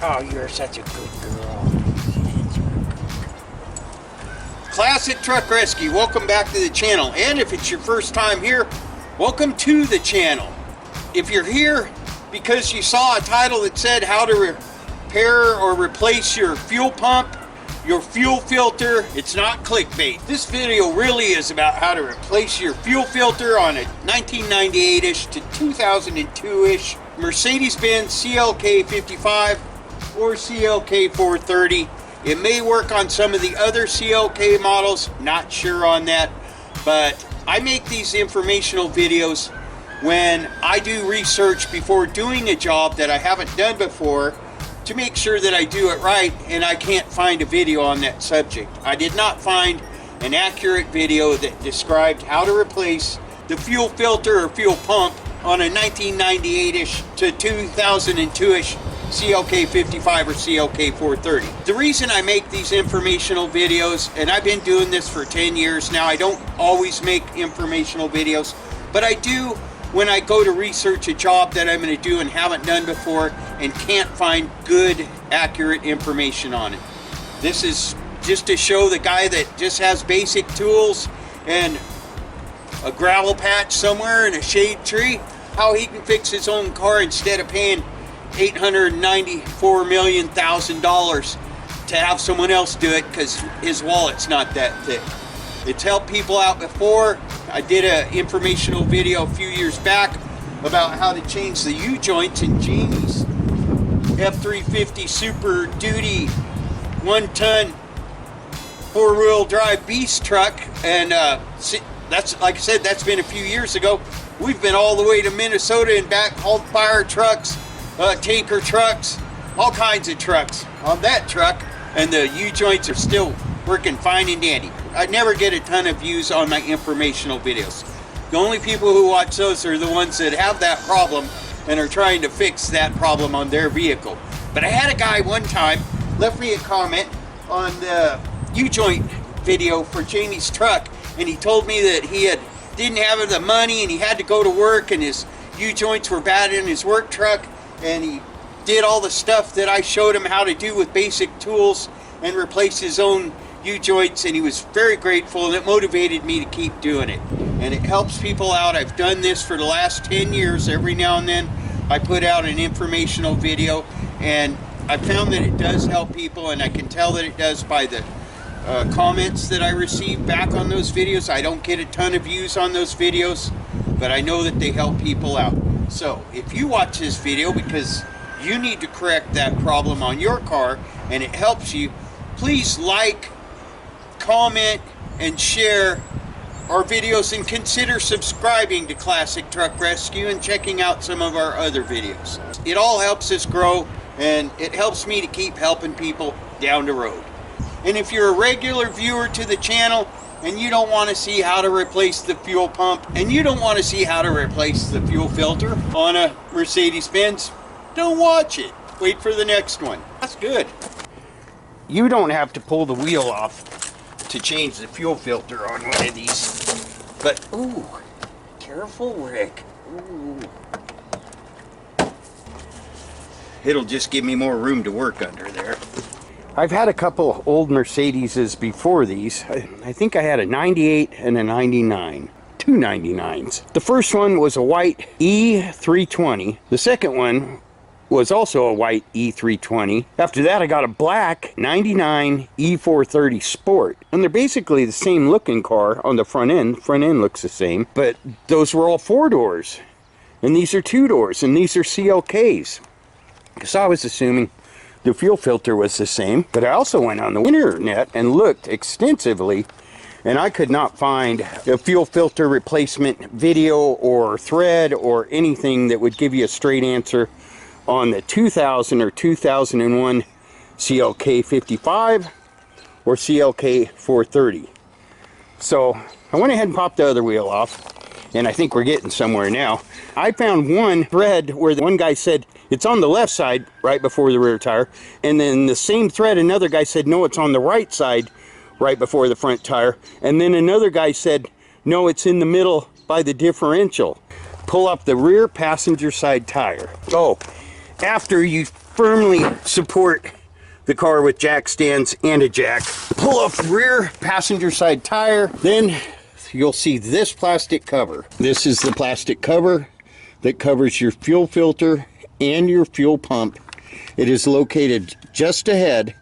Oh, you're such a good girl. Classic Truck Rescue, welcome back to the channel. And if it's your first time here, welcome to the channel. If you're here because you saw a title that said how to repair or replace your fuel pump, your fuel filter, it's not clickbait. This video really is about how to replace your fuel filter on a 1998-ish to 2002-ish Mercedes-Benz CLK 55 or CLK 430. It may work on some of the other CLK models, not sure on that, but I make these informational videos when I do research before doing a job that I haven't done before to make sure that I do it right, and I can't find a video on that subject. I did not find an accurate video that described how to replace the fuel filter or fuel pump on a 1998-ish to 2002-ish CLK 55 or CLK 430. The reason I make these informational videos, and I've been doing this for 10 years now, I don't always make informational videos, but I do when I go to research a job that I'm going to do and haven't done before and can't find good, accurate information on it. This is just to show the guy that just has basic tools and a gravel patch somewhere in a shade tree, how he can fix his own car instead of paying $894 million to have someone else do it because his wallet's not that thick. It's helped people out before. I did an informational video a few years back about how to change the U-joints in Jamie's F350 Super Duty 1-ton 4-wheel drive beast truck, and that's, like I said, that's been a few years ago. We've been all the way to Minnesota and back, hauled fire trucks, tanker trucks, all kinds of trucks on that truck, and the U-joints are still working fine and dandy. I never get a ton of views on my informational videos. The only people who watch those are the ones that have that problem and are trying to fix that problem on their vehicle. But I had a guy one time left me a comment on the U-joint video for Jamie's truck, and he told me that he didn't have the money and he had to go to work and his U-joints were bad in his work truck, and he did all the stuff that I showed him how to do with basic tools and replace his own U-joints, and he was very grateful, and it motivated me to keep doing it. And it helps people out. I've done this for the last 10 years. Every now and then I put out an informational video, and I found that it does help people, and I can tell that it does by the comments that I receive back on those videos. I don't get a ton of views on those videos, but I know that they help people out. So if you watch this video because you need to correct that problem on your car and it helps you, please like, comment, and share our videos, and consider subscribing to Classic Truck Rescue and checking out some of our other videos. It all helps us grow, and it helps me to keep helping people down the road. And if you're a regular viewer to the channel and you don't want to see how to replace the fuel pump and you don't want to see how to replace the fuel filter on a Mercedes-Benz, don't watch it. Wait for the next one. That's good. You don't have to pull the wheel off to change the fuel filter on one of these. But, ooh, careful, Rick. Ooh. It'll just give me more room to work under there. I've had a couple old Mercedeses before these. I think I had a 98 and a 99. Two 99s. The first one was a white E320. The second one was also a white E320. After that I got a black 99 E430 Sport. And they're basically the same looking car on the front end. Front end looks the same, but those were all 4 doors. And these are 2 doors, and these are CLKs. Because I was assuming the fuel filter was the same. But I also went on the internet and looked extensively, and I could not find a fuel filter replacement video or thread or anything that would give you a straight answer on the 2000 or 2001 CLK 55 or CLK 430. So I went ahead and popped the other wheel off, and I think we're getting somewhere now. I found one thread where the one guy said it's on the left side right before the rear tire, and then the same thread another guy said no, it's on the right side right before the front tire, and then another guy said no, it's in the middle by the differential. Pull up the rear passenger side tire. Oh, after you firmly support the car with jack stands and a jack, pull up the rear passenger side tire, then you'll see this plastic cover. This is the plastic cover that covers your fuel filter and your fuel pump. It is located just ahead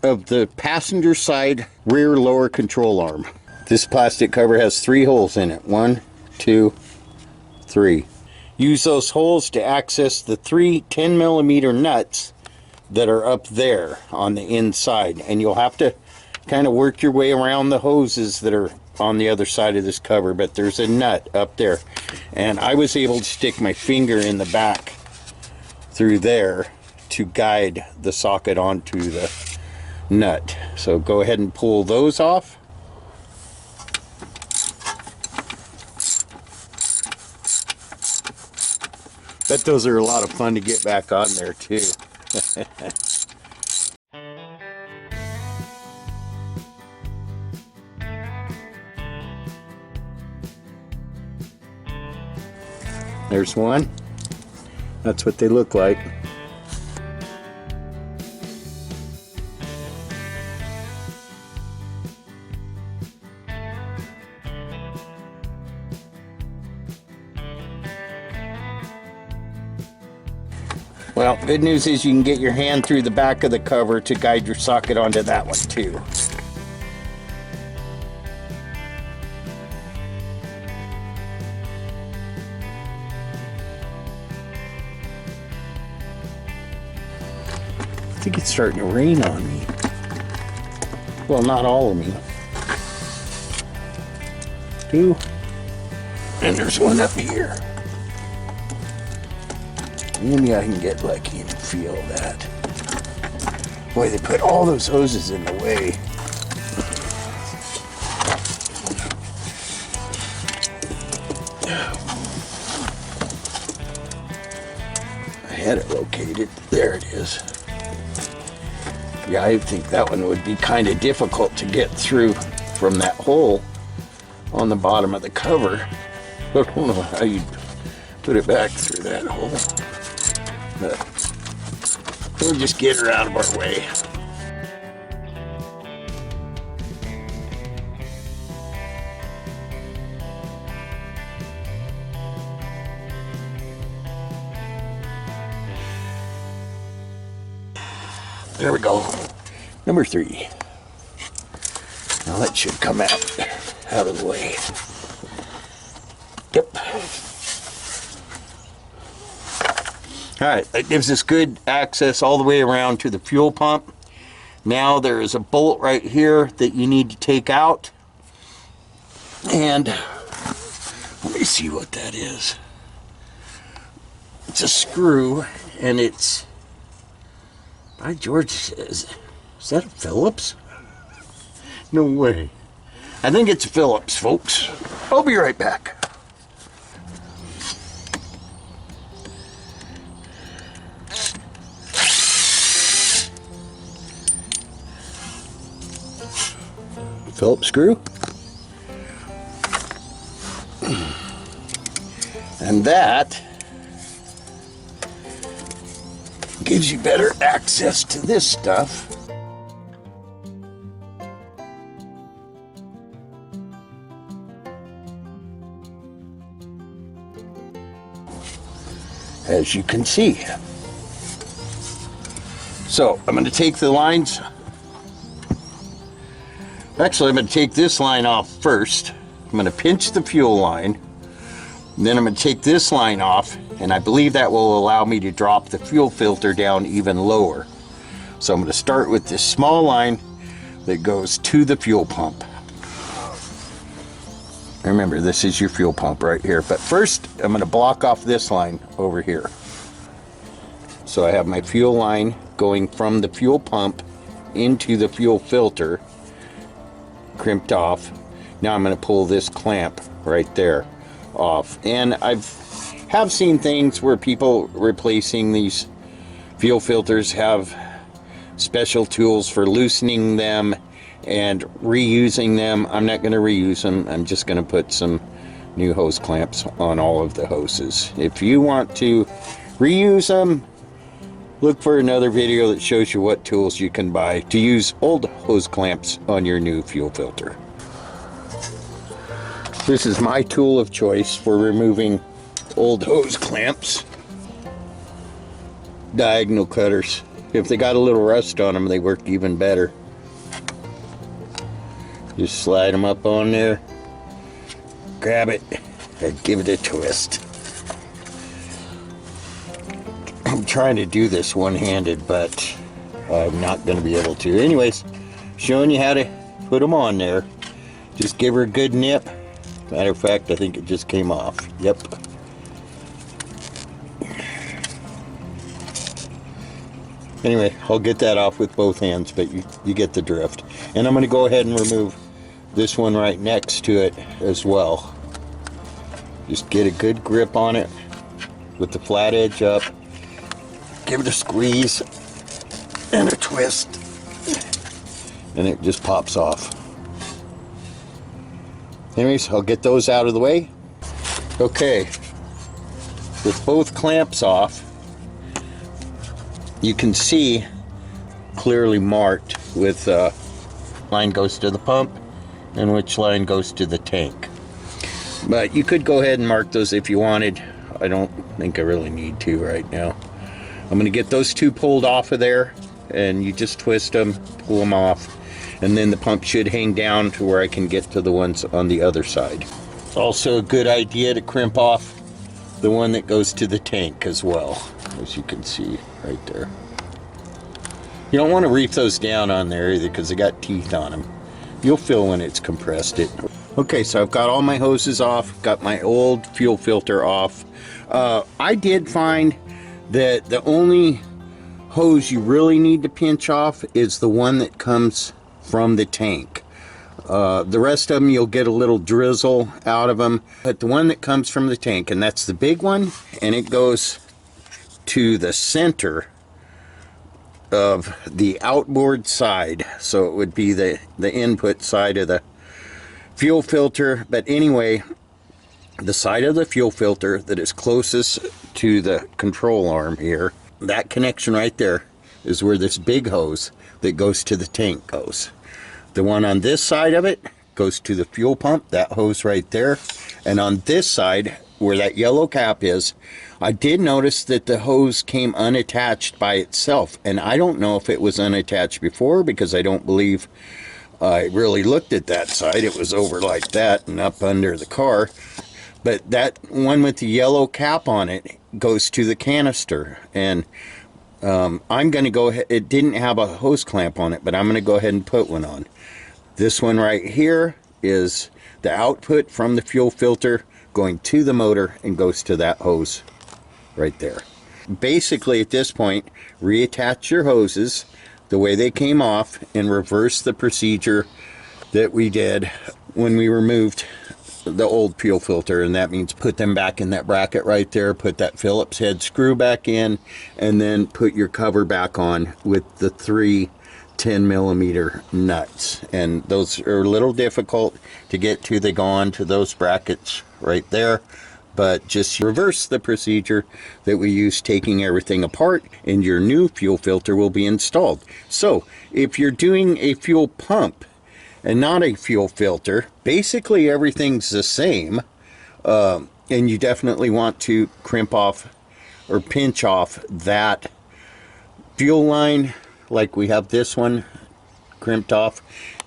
of the passenger side rear lower control arm. This plastic cover has 3 holes in it. 1, 2, 3. Use those holes to access the 3 10mm nuts that are up there on the inside, and you'll have to kind of work your way around the hoses that are on the other side of this cover, but there's a nut up there, and I was able to stick my finger in the back through there to guide the socket onto the nut. So go ahead and pull those off. Bet those are a lot of fun to get back on there too. There's one. That's what they look like. Well, good news is you can get your hand through the back of the cover to guide your socket onto that one too. I think it's starting to rain on me. Well, not all of me. 2. And there's one up here. Maybe I can get lucky and feel that. Boy, they put all those hoses in the way. I had it located. There it is. Yeah, I think that one would be kind of difficult to get through from that hole on the bottom of the cover. I don't know how you'd put it back through that hole. But we'll just get her out of our way. There we go. Number 3. Now that should come out of the way. Yep. Alright, that gives us good access all the way around to the fuel pump. Now there is a bolt right here that you need to take out. And let me see what that is. It's a screw, and it's, by George, is that a Phillips? No way. I think it's Phillips, folks. I'll be right back. Phillips screw. And that gives you better access to this stuff. As you can see. So I'm going to take the lines. Actually, I'm going to take this line off first. I'm going to pinch the fuel line. Then I'm going to take this line off, and I believe that will allow me to drop the fuel filter down even lower. So I'm going to start with this small line that goes to the fuel pump. Remember, this is your fuel pump right here. But first, I'm going to block off this line over here. So I have my fuel line going from the fuel pump into the fuel filter, crimped off. Now I'm going to pull this clamp right there off. And have seen things where people replacing these fuel filters have special tools for loosening them and reusing them. I'm not going to reuse them. I'm just going to put some new hose clamps on all of the hoses. If you want to reuse them, Look for another video that shows you what tools you can buy to use old hose clamps on your new fuel filter. This is my tool of choice for removing old hose clamps. Diagonal cutters. If they got a little rust on them, they work even better. Just slide them up on there, grab it, and give it a twist. I'm trying to do this one-handed, but I'm not going to be able to. Anyways, showing you how to put them on there. Just give her a good nip. Matter of fact, I think it just came off. Yep. Anyway, I'll get that off with both hands, but you get the drift. And I'm going to go ahead and remove this one right next to it as well. Just get a good grip on it with the flat edge up. Give it a squeeze and a twist, and it just pops off. Anyways, I'll get those out of the way. Okay, with both clamps off, you can see clearly marked with line goes to the pump and which line goes to the tank. But you could go ahead and mark those if you wanted. I don't think I really need to right now. I'm going to get those two pulled off of there, and you just twist them, pull them off, and then the pump should hang down to where I can get to the ones on the other side. It's also a good idea to crimp off the one that goes to the tank as well, as you can see right there. You don't want to reef those down on there either because they got teeth on them. You'll feel when it's compressed it. Okay, so I've got all my hoses off, got my old fuel filter off. I did find that the only hose you really need to pinch off is the one that comes from the tank. The rest of them you'll get a little drizzle out of them, but the one that comes from the tank, and that's the big one, and it goes to the center of the outboard side, so it would be the input side of the fuel filter. But anyway, the side of the fuel filter that is closest to the control arm here, that connection right there is where this big hose that goes to the tank goes. The one on this side of it goes to the fuel pump, that hose right there. And on this side, where that yellow cap is, I did notice that the hose came unattached by itself. And I don't know if it was unattached before, because I don't believe I really looked at that side. It was over like that and up under the car. But that one with the yellow cap on it goes to the canister. And I'm going to go ahead, it didn't have a hose clamp on it, but I'm going to go ahead and put one on. This one right here is the output from the fuel filter going to the motor and goes to that hose right there. Basically, at this point, reattach your hoses the way they came off and reverse the procedure that we did when we removed the old fuel filter, and that means put them back in that bracket right there, put that Phillips head screw back in, and then put your cover back on with the 3 10mm nuts. And those are a little difficult to get to. They go on to those brackets right there, but just reverse the procedure that we used taking everything apart, and your new fuel filter will be installed. So if you're doing a fuel pump and not a fuel filter, basically everything's the same, and you definitely want to crimp off or pinch off that fuel line like we have this one crimped off.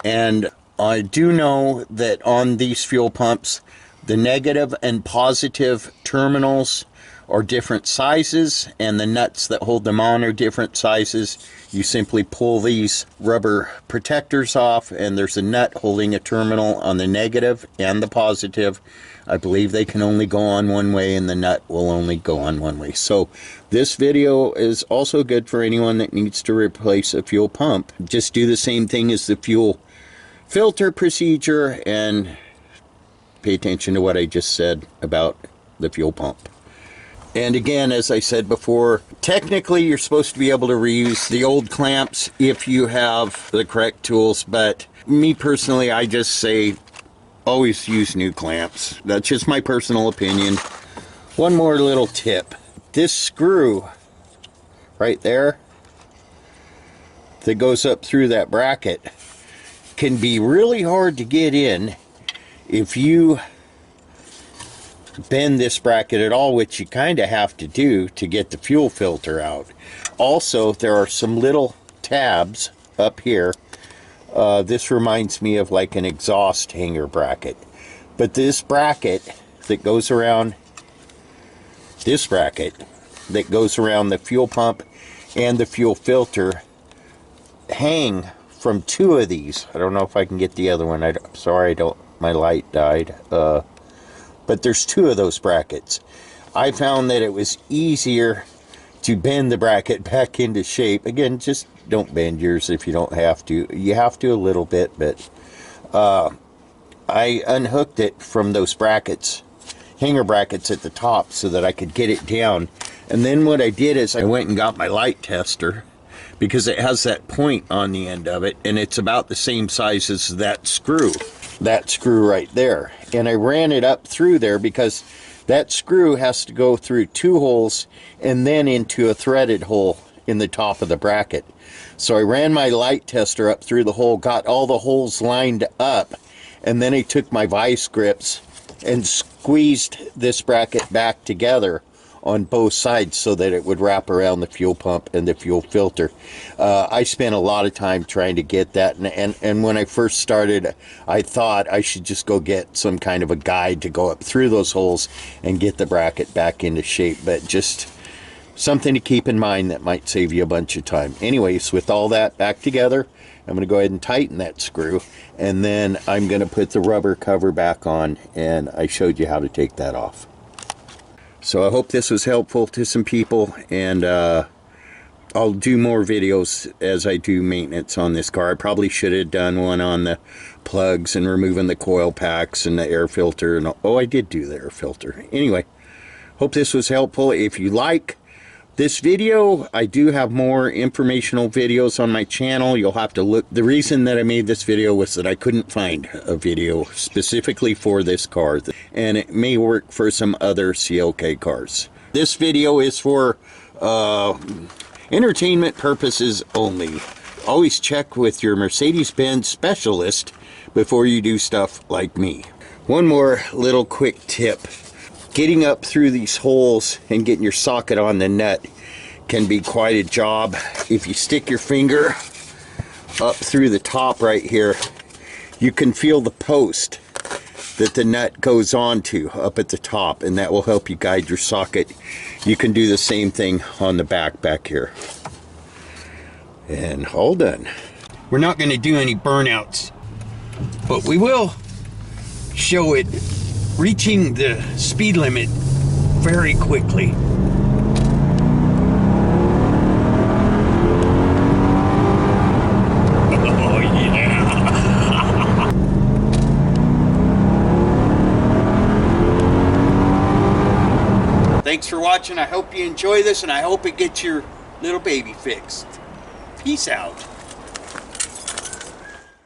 And I do know that on these fuel pumps, the negative and positive terminals are different sizes, and the nuts that hold them on are different sizes. You simply pull these rubber protectors off, and there's a nut holding a terminal on the negative and the positive. I believe they can only go on one way, and the nut will only go on one way. So this video is also good for anyone that needs to replace a fuel pump. Just do the same thing as the fuel filter procedure and pay attention to what I just said about the fuel pump. And again, as I said before, technically you're supposed to be able to reuse the old clamps if you have the correct tools, but me personally, I just say always use new clamps. That's just my personal opinion. One more little tip. This screw right there that goes up through that bracket can be really hard to get in if you bend this bracket at all, which you kind of have to do to get the fuel filter out. Also, there are some little tabs up here. This reminds me of like an exhaust hanger bracket. But this bracket that goes around, this bracket that goes around the fuel pump and the fuel filter hang from two of these. I don't know if I can get the other one. I'm sorry, my light died. But there's two of those brackets. I found that it was easier to bend the bracket back into shape. Again, just don't bend yours if you don't have to. You have to a little bit, but I unhooked it from those brackets, hanger brackets at the top, so that I could get it down. And then what I did is I went and got my light tester, because it has that point on the end of it, and it's about the same size as that screw right there. And I ran it up through there because that screw has to go through two holes and then into a threaded hole in the top of the bracket. So I ran my light tester up through the hole, got all the holes lined up, and then I took my vice grips and squeezed this bracket back together on both sides so that it would wrap around the fuel pump and the fuel filter. I spent a lot of time trying to get that, and when I first started, I thought I should just go get some kind of a guide to go up through those holes and get the bracket back into shape, but just something to keep in mind that might save you a bunch of time. Anyways, with all that back together, I'm going to go ahead and tighten that screw, and then I'm going to put the rubber cover back on, and I showed you how to take that off. So I hope this was helpful to some people, and I'll do more videos as I do maintenance on this car. I probably should have done one on the plugs and removing the coil packs and the air filter. And oh, I did do the air filter. Anyway, hope this was helpful. If you like this video, I do have more informational videos on my channel. You'll have to look. The reason that I made this video was that I couldn't find a video specifically for this car, and it may work for some other CLK cars. This video is for entertainment purposes only. Always check with your Mercedes-Benz specialist before you do stuff like me. One more little quick tip. Getting up through these holes and getting your socket on the nut can be quite a job. If you stick your finger up through the top right here, you can feel the post that the nut goes onto up at the top, and that will help you guide your socket. You can do the same thing on the back here. And all done. We're not going to do any burnouts, but we will show it reaching the speed limit very quickly. Oh yeah! Thanks for watching. I hope you enjoy this, and I hope it gets your little baby fixed. Peace out.